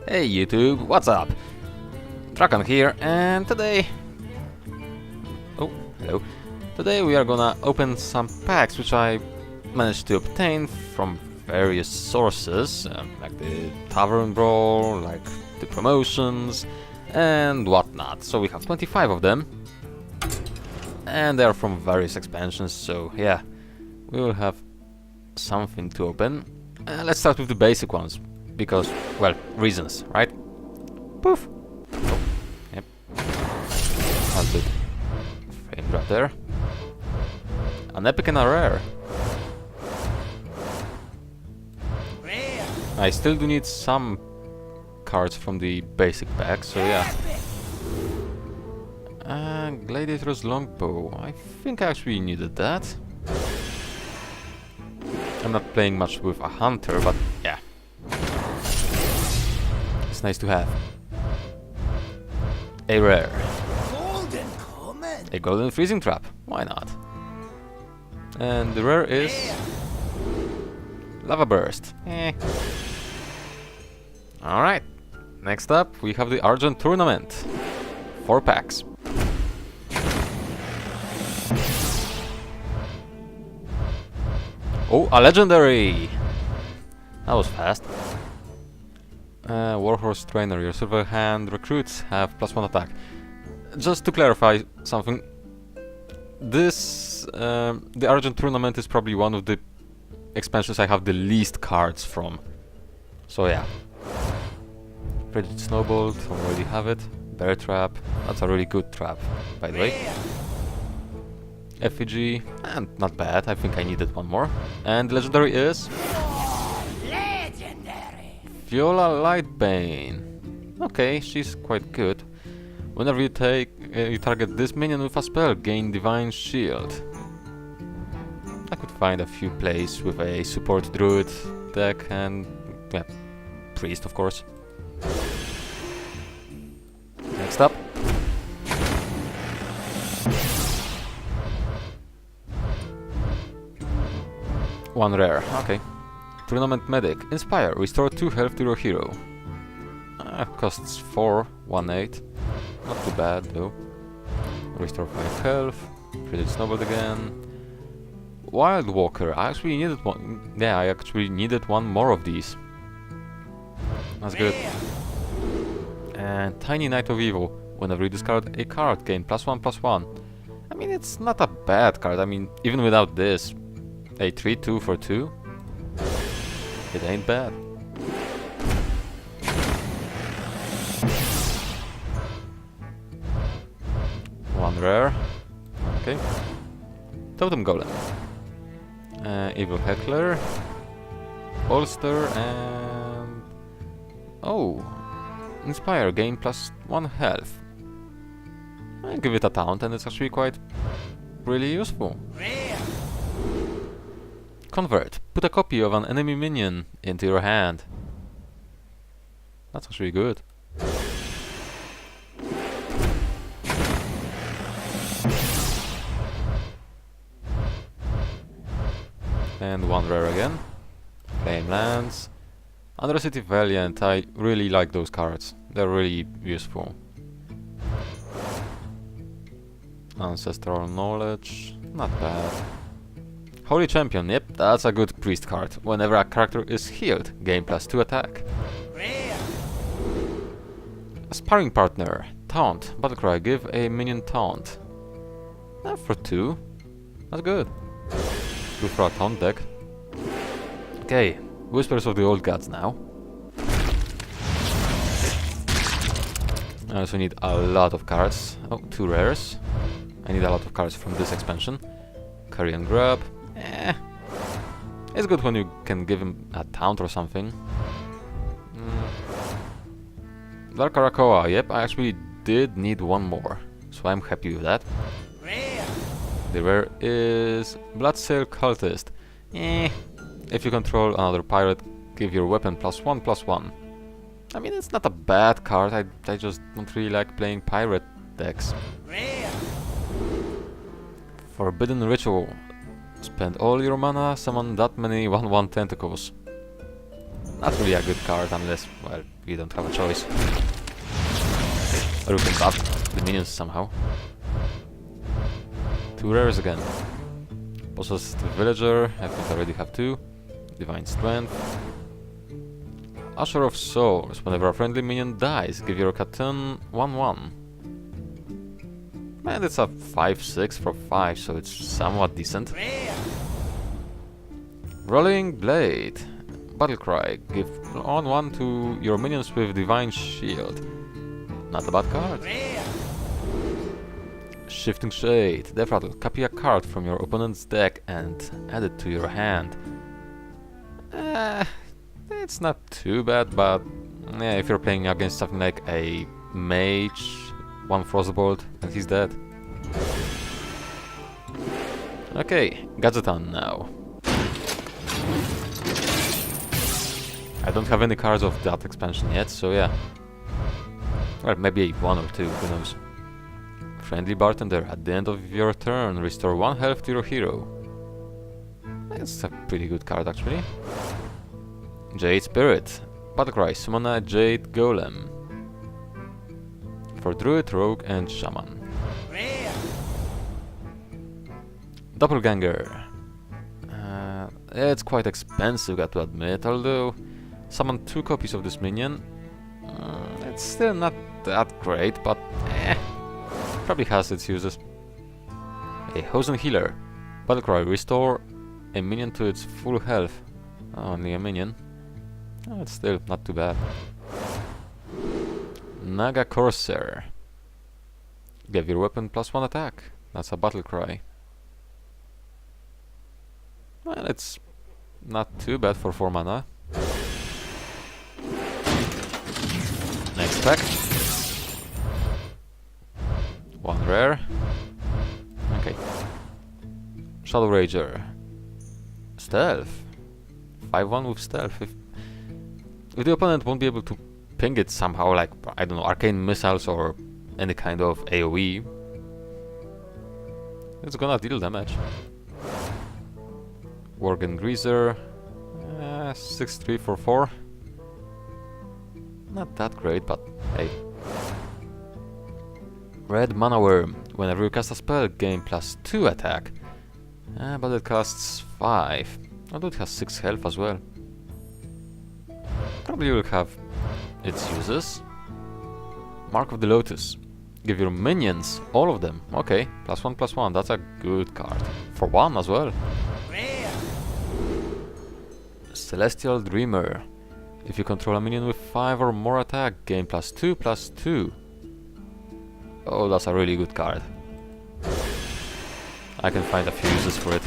Hey YouTube, what's up? Dracaan here, and today... Oh, hello. Today we are gonna open some packs which I managed to obtain from various sources, like the Tavern Brawl, like the promotions, and whatnot. So we have 25 of them, and they are from various expansions, so yeah, we will have something to open. Let's start with the basic ones, because, well, reasons, right? Poof! Oh, yep. A bit frame drop there. An epic and a rare. I still do need some cards from the basic pack, so yeah. Gladiator's Longbow. I think I actually needed that. I'm not playing much with a hunter, but yeah. It's nice to have. A rare. A golden freezing trap. Why not? And the rare is... Lava Burst. Alright. Next up, we have the Argent Tournament. 4 packs. Oh, a legendary! That was fast. Warhorse Trainer, your silver hand recruits have +1 attack. Just to clarify something, this, the Argent Tournament is probably one of the expansions I have the least cards from. So yeah. Frigid Snowbolt, already have it. Bear Trap, that's a really good trap, by the way. Effigy, and not bad, I think I needed one more. And legendary is... Viola Lightbane. Okay, she's quite good. Whenever you target this minion with a spell, gain Divine Shield. I could find a few plays with a support druid deck and... yeah, priest of course. Next up. One rare, okay. Tournament Medic. Inspire. Restore 2 health to your hero. Costs 4, 1/8. Not too bad though. Restore 5 health. Frigid Snowbolt again. Wild Walker. I actually needed one. Yeah, I actually needed one more of these. That's good. And Tiny Knight of Evil. Whenever you discard a card, gain +1/+1. I mean, it's not a bad card. I mean, even without this, a 3/2 for 2. It ain't bad. One rare. Okay. Totem Golem. Evil Heckler. Bolster and... Oh! Inspire, gain +1 health. I give it a taunt and it's actually quite... really useful. Convert. Put a copy of an enemy minion into your hand. That's actually good. And one rare again. Flame Lance. Undercity Valiant. I really like those cards. They're really useful. Ancestral Knowledge. Not bad. Holy Champion, yep, that's a good priest card. Whenever a character is healed, gain +2 attack. A Sparring Partner, Taunt, Battlecry, give a minion taunt. For 2, that's good. Good for a taunt deck. Okay, Whispers of the Old Gods now. I also need a lot of cards. Oh, 2 rares. I need a lot of cards from this expansion. Carry and Grab. It's good when you can give him a taunt or something. Dark Arakoa, yep, I actually did need one more, so I'm happy with that. The rare is Bloodsail Cultist. If you control another pirate, give your weapon +1/+1. I mean, it's not a bad card, I just don't really like playing pirate decks. Forbidden Ritual. Spend all your mana, summon that many 1/1 tentacles. Not really a good card unless, well, you don't have a choice. Or you can buff the minions somehow. 2 rares again. Possessed Villager, I think I already have 2. Divine Strength. Usher of Souls. Whenever a friendly minion dies, give your Dracaan 1/1. And it's a 5/6 for 5, so it's somewhat decent. Rolling Blade. Battlecry. Give on 1 to your minions with Divine Shield. Not a bad card. Shifting Shade. Death Rattle. Copy a card from your opponent's deck and add it to your hand. It's not too bad, but yeah, if you're playing against something like a mage, 1 Frostbolt, and he's dead. Okay, Dracaan now. I don't have any cards of that expansion yet, so yeah. Well, maybe 1 or 2, who knows. Friendly Bartender, at the end of your turn, restore 1 health to your hero. That's a pretty good card, actually. Jade Spirit. Battlecry, summon a Jade Golem. For Druid, Rogue, and Shaman. Doppelganger. It's quite expensive, got to admit, although summon 2 copies of this minion. It's still not that great, but probably has its uses. A Hosen Healer. Battlecry, restore a minion to its full health. Only a minion. Oh, it's still not too bad. Naga Corsair. Give your weapon +1 attack. That's a Battlecry. Well, it's not too bad for 4 mana. Next pack. 1 rare. Okay. Shadow Rager. Stealth. 5/1 with stealth. If the opponent won't be able to ping it somehow, like, I don't know, arcane missiles or any kind of AoE, it's gonna deal damage. Worgen Greaser. 6/3 for 4. Not that great, but hey. Red Mana Worm. Whenever you cast a spell, gain +2 attack. But it costs 5. Although it has 6 health as well. Probably will have its uses. Mark of the Lotus. Give your minions, all of them. Okay, +1/+1. That's a good card. For 1 as well. Celestial Dreamer. If you control a minion with 5 or more attack, gain +2/+2. Oh, that's a really good card. I can find a few uses for it.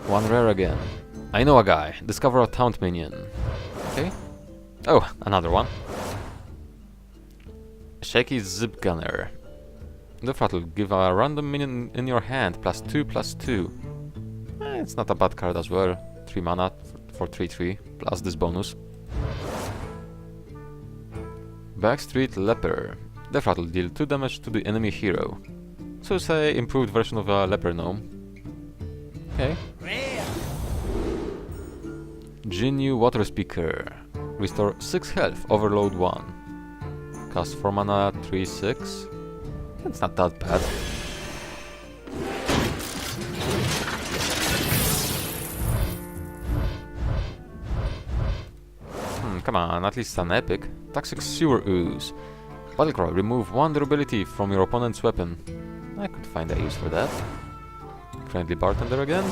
One rare again. I know a guy. Discover a taunt minion. Okay. Oh, another one. Shaky Zip Gunner. The Rattle. Give a random minion in your hand +2/+2. It's not a bad card as well. 3 mana for 3/3 plus this bonus. Backstreet Leper. The Rattle. Deal 2 damage to the enemy hero. So it's a improved version of a Leper Gnome. Okay. Jinyu Water Speaker. Restore 6 health, overload 1. Cast 4 mana, 3/6. It's not that bad. Come on, at least an epic. Toxic Sewer Ooze. Battlecry, remove 1 durability from your opponent's weapon. I could find a use for that. Friendly Bartender again.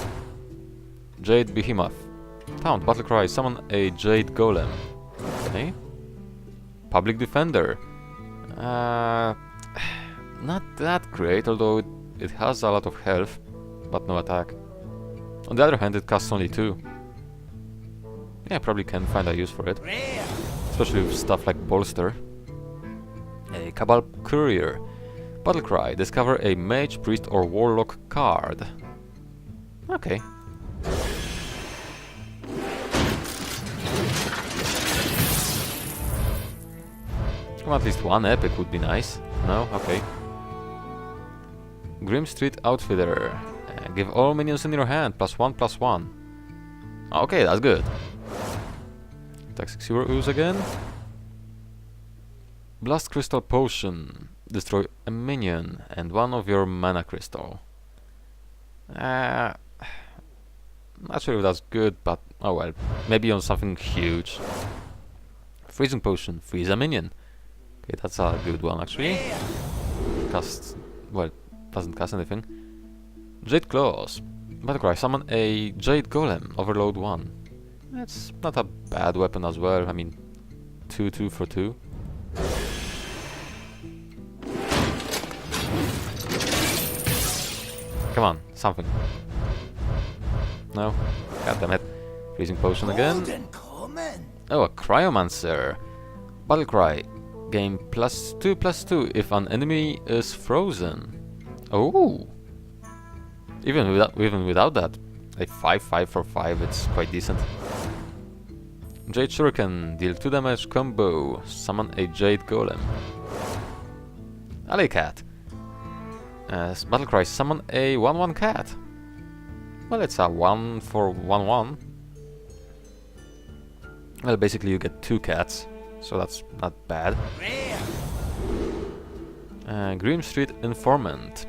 Jade Behemoth. Taunt, Battlecry, summon a Jade Golem. Okay. Public Defender. Not that great, although it has a lot of health, but no attack. On the other hand, it costs only 2. Yeah, I probably can find a use for it. Especially with stuff like Bolster. A Cabal Courier. Battlecry, discover a Mage, Priest or Warlock card. Okay. Well, at least 1 epic would be nice. No? Okay. Grim Street Outfitter. Give all minions in your hand +1/+1. Okay, that's good. Toxic Sewer Ooze again. Blast Crystal Potion. Destroy a minion and one of your mana crystal. Not sure if that's good, but oh well. Maybe on something huge. Freezing Potion. Freeze a minion. Okay, that's a good one actually. Cast... well, doesn't cast anything. Jade Claws. Battlecry. Summon a Jade Golem. Overload 1. That's not a bad weapon as well. I mean, 2/2 for 2. Come on, something. No? God damn it. Freezing Potion again. Oh, a Cryomancer. Battlecry. Gain +2/+2 if an enemy is frozen. Oh! Even without that, a 5/5 for 5, it's quite decent. Jade Shuriken. Deal 2 damage combo. Summon a Jade Golem. Alley Cat. Battlecry. Summon a 1/1 cat. Well, it's a 1 for 1/1. Well, basically you get 2 cats, so that's not bad. Grim Street Informant.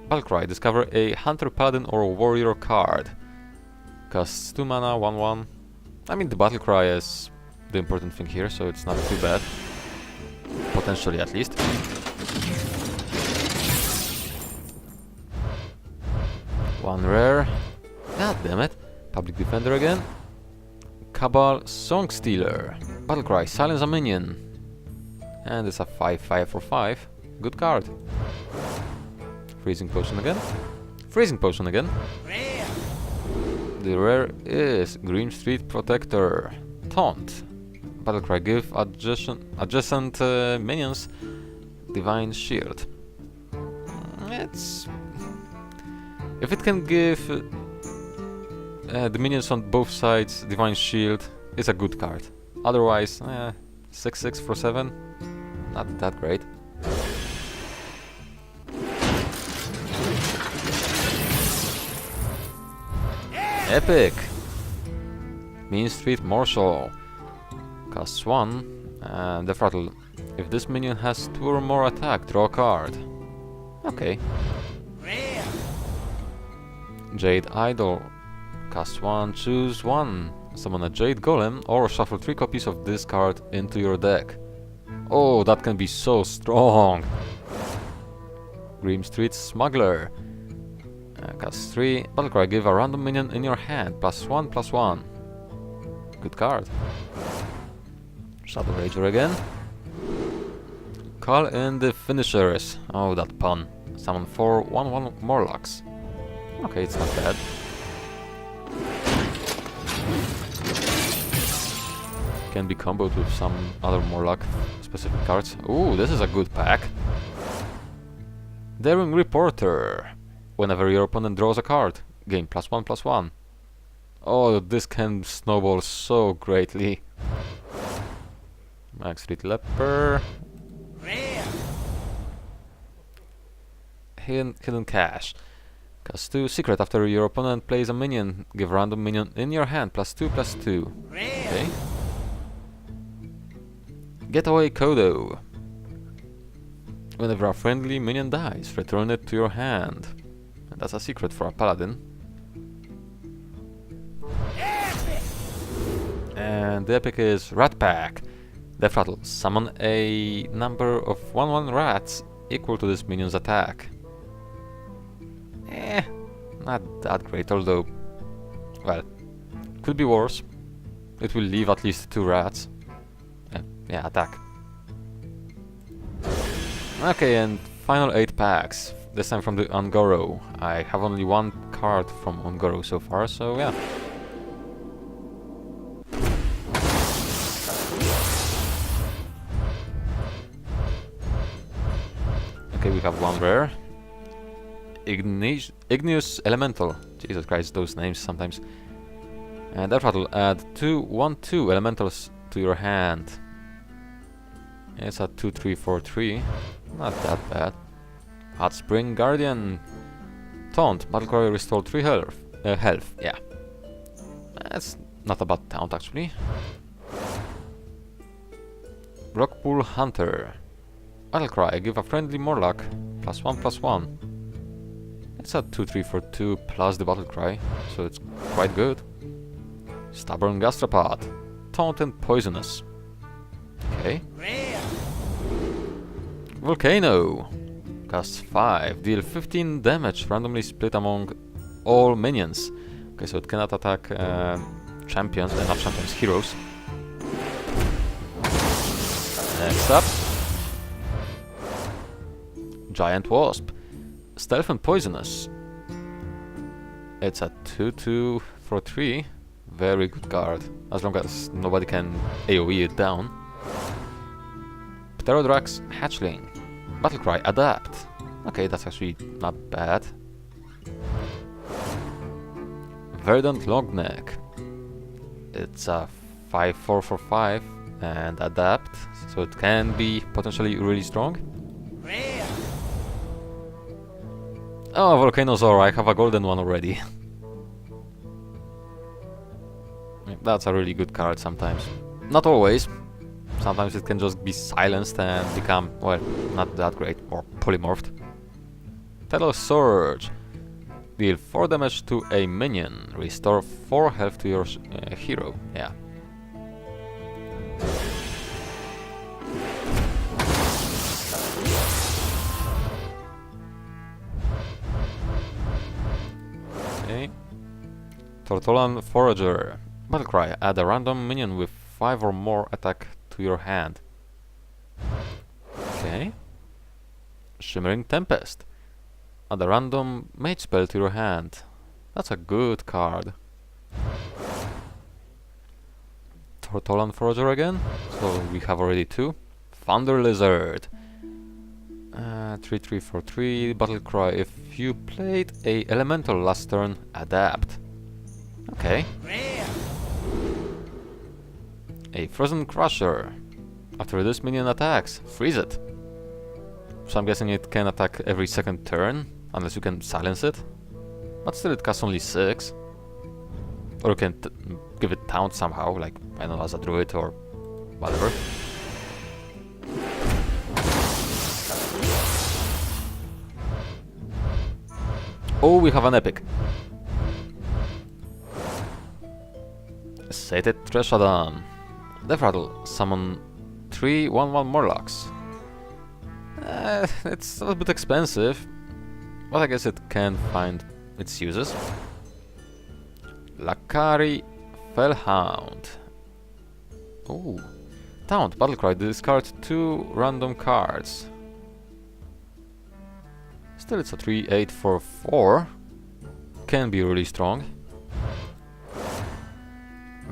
Battlecry. Discover a Hunter, Paladin or Warrior card. Costs 2 mana, 1/1. I mean, the Battlecry is the important thing here, so it's not too bad. Potentially, at least. One rare. God damn it. Public Defender again. Cabal Songstealer. Battlecry. Silence a minion. And it's a 5/5 for 5. Good card. Freezing Potion again. Freezing Potion again. The rare is Green Street Protector. Taunt. Battlecry. Give adjacent minions Divine Shield. It's... if it can give the minions on both sides Divine Shield, it's a good card. Otherwise, 6/6 for 7. Not that great. Epic! Mean Street Marshal. Costs 1. Death Rattle. If this minion has 2 or more attack, draw a card. Okay. Jade Idol. Cast 1, choose 1. Summon a Jade Golem or shuffle 3 copies of this card into your deck. Oh, that can be so strong! Grim Street Smuggler. Cast 3. Battlecry. Give a random minion in your hand +1/+1. Good card. Shadow Rager again. Call in the finishers. Oh, that pun. Summon 4 1/1 Morlocks. Okay, it's not bad. Can be comboed with some other Morlock specific cards. Ooh, this is a good pack. Daring Reporter. Whenever your opponent draws a card, gain +1/+1. Oh, this can snowball so greatly. Max Street Leper. Hidden Cache. Cast 2. Secret. After your opponent plays a minion, give random minion in your hand +2/+2. Okay. Getaway Kodo. Whenever a friendly minion dies, return it to your hand. And that's a secret for a paladin. And the epic is Rat Pack. Death Rattle. Summon a number of 1/1 rats equal to this minion's attack. Not that great, although... well, could be worse. It will leave at least 2 rats. Yeah, attack. Okay, and final 8 packs. This time from the Ungoro. I have only 1 card from Ungoro so far, so yeah. Okay, we have 1 rare. Igneous Elemental. Jesus Christ, those names sometimes. And Death Rattle. Add 2 1/2 elementals to your hand. It's a 2/3 for 3. Not that bad. Hot Spring Guardian. Taunt. Battlecry restore 3 health. Yeah. That's not a bad taunt actually. Rockpool Hunter. Battlecry. Give a friendly Morlock +1/+1. It's a 2/3 for 2 plus the Battlecry, so it's quite good. Stubborn Gastropod. Taunt and Poisonous. Okay. Volcano. Costs 5. Deal 15 damage randomly split among all minions. Okay, so it cannot attack champions, not champions, heroes. Next up. Giant Wasp. Stealth and Poisonous. It's a 2/2 for 3. Very good card, as long as nobody can AoE it down. Pterodrax Hatchling. Battlecry Adapt. Okay, that's actually not bad. Verdant Longneck. It's a 5/4 for 5 and Adapt, so it can be potentially really strong. Oh, Volcanosaur, I have a golden one already. That's a really good card sometimes. Not always. Sometimes it can just be silenced and become, well, not that great, or polymorphed. Telos Surge. Deal 4 damage to a minion. Restore 4 health to your hero. Yeah. Okay. Tortolan Forager. Battlecry. Add a random minion with 5 or more attack to your hand. Okay. Shimmering Tempest. Add a random mage spell to your hand. That's a good card. Tortolan Forager again. So we have already 2. Thunder Lizard. 3/3 for 3. Battlecry. If you played a elemental last turn, adapt. Okay. A Frozen Crusher. After this minion attacks, freeze it. So I'm guessing it can attack every second turn, unless you can silence it. But still it costs only 6. Or you can give it taunt somehow, like, I don't know, as a druid or whatever. Oh, we have an epic. Sated Treshadon. Death Rattle. Summon 3 1/1 Morlocks. It's a little bit expensive, but I guess it can find its uses. Lakari Fellhound. Oh. Taunt. Battlecry. Discard 2 random cards. Still it's a 3/8 for 4. Can be really strong.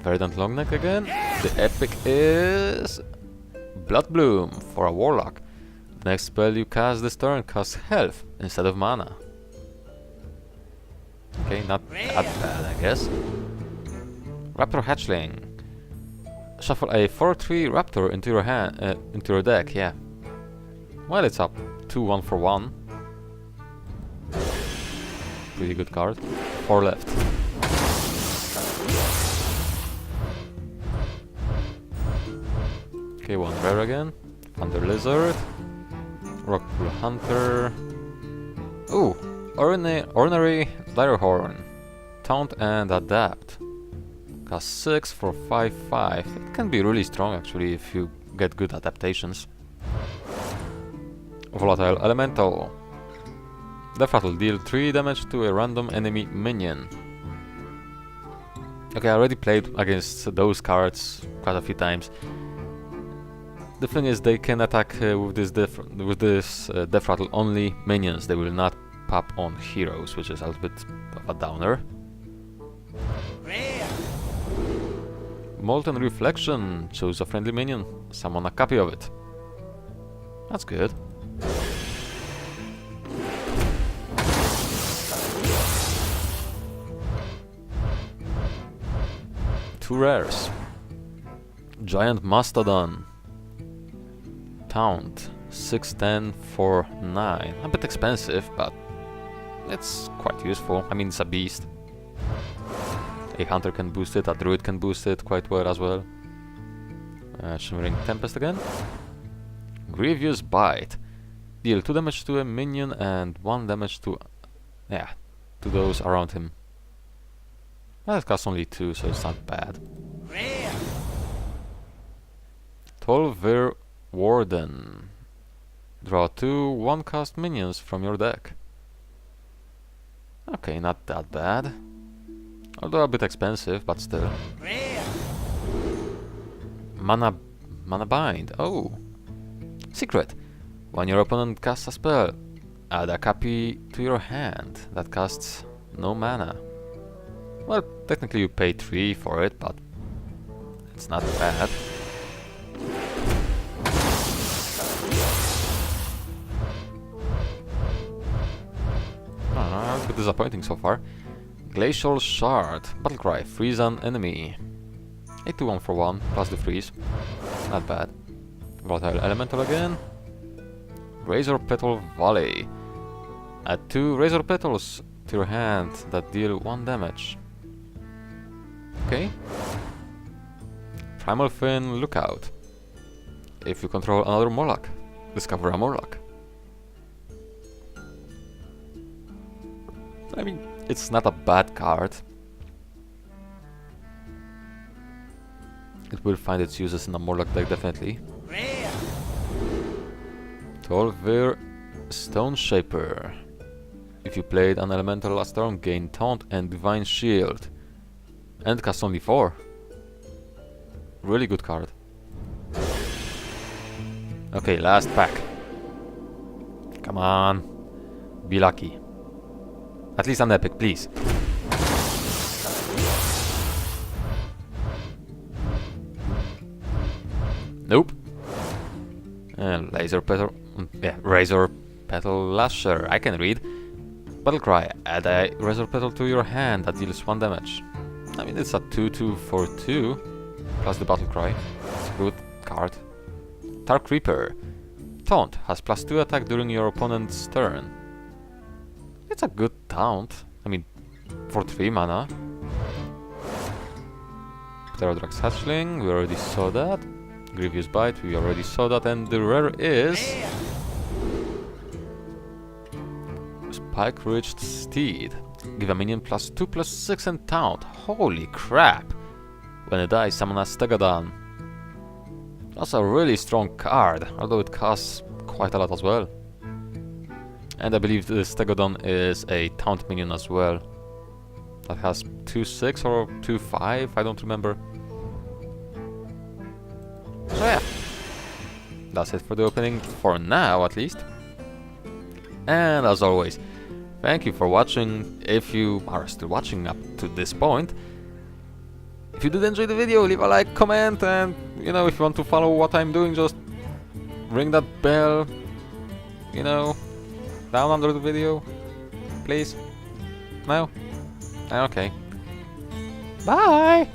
Verdant Longneck again. The epic is Blood Bloom for a Warlock. The next spell you cast this turn costs health instead of mana. Okay, not that bad, I guess. Raptor Hatchling. Shuffle a 4/3 Raptor into your hand, into your deck. Yeah. Well, it's up 2 1/1. Pretty good card. 4 left. Okay, 1 rare again. Thunder Lizard. Rockpool Hunter. Ooh, Ornery Direhorn. Taunt and Adapt. Cost 6 for 5/5. It can be really strong actually if you get good adaptations. Volatile Elemental. Death Rattle. Deal 3 damage to a random enemy minion. Okay, I already played against those cards quite a few times. The thing is, they can attack with this Death Rattle only minions. They will not pop on heroes, which is a little bit of a downer. Molten Reflection. Choose a friendly minion. Summon a copy of it. That's good. Two rares. Giant Mastodon. Taunt. 6/10 for 9. A bit expensive, but it's quite useful. I mean, it's a beast. A hunter can boost it, a druid can boost it quite well as well. Shimmering Tempest again. Grievous Bite. Deal 2 damage to a minion and 1 damage to... yeah, to those around him. Well, it costs only 2, so it's not bad. 12-Vir Warden. Draw 2 one-cost minions from your deck. Okay, not that bad. Although a bit expensive, but still. Mana Bind. Oh! Secret. When your opponent casts a spell, add a copy to your hand that casts no mana. Well, technically you pay 3 for it, but it's not bad. A bit disappointing so far. Glacial Shard. Battlecry. Freeze an enemy. A 2-1 for 1, plus the freeze. Not bad. Volatile Elemental again. Razor Petal Volley. Add 2 Razor Petals to your hand that deal 1 damage. Okay. Primal Fin Lookout. If you control another Moloch, discover a Moloch. I mean, it's not a bad card. It will find its uses in a Moloch deck, definitely. 12-Vir Stone Shaper. If you played an elemental last turn, gain Taunt and Divine Shield. And cast only 4. Really good card. Okay, last pack. Come on. Be lucky. At least an epic, please. Nope. And Laser Petal... yeah, Razor Petal Lasher. I can read. Battlecry. Add a Razor Petal to your hand that deals 1 damage. I mean, it's a 2-2 for 2. Plus the Battlecry. It's a good card. Dark Reaper. Taunt. Has plus 2 attack during your opponent's turn. It's a good taunt. I mean, for 3 mana. Pterodrax Hatchling. We already saw that. Grievous Bite, we already saw that, and the rare is... Spike-Ridged Steed. Give a minion plus 2/+6 and taunt. Holy crap! When it dies, summon a Stegodon. That's a really strong card, although it costs quite a lot as well. And I believe the Stegodon is a taunt minion as well. That has 2/6 or 2/5, I don't remember. So yeah, that's it for the opening, for now at least. And as always, thank you for watching, if you are still watching up to this point. If you did enjoy the video, leave a like, comment, and you know, if you want to follow what I'm doing, just ring that bell, you know, down under the video, please. No? Okay. Bye!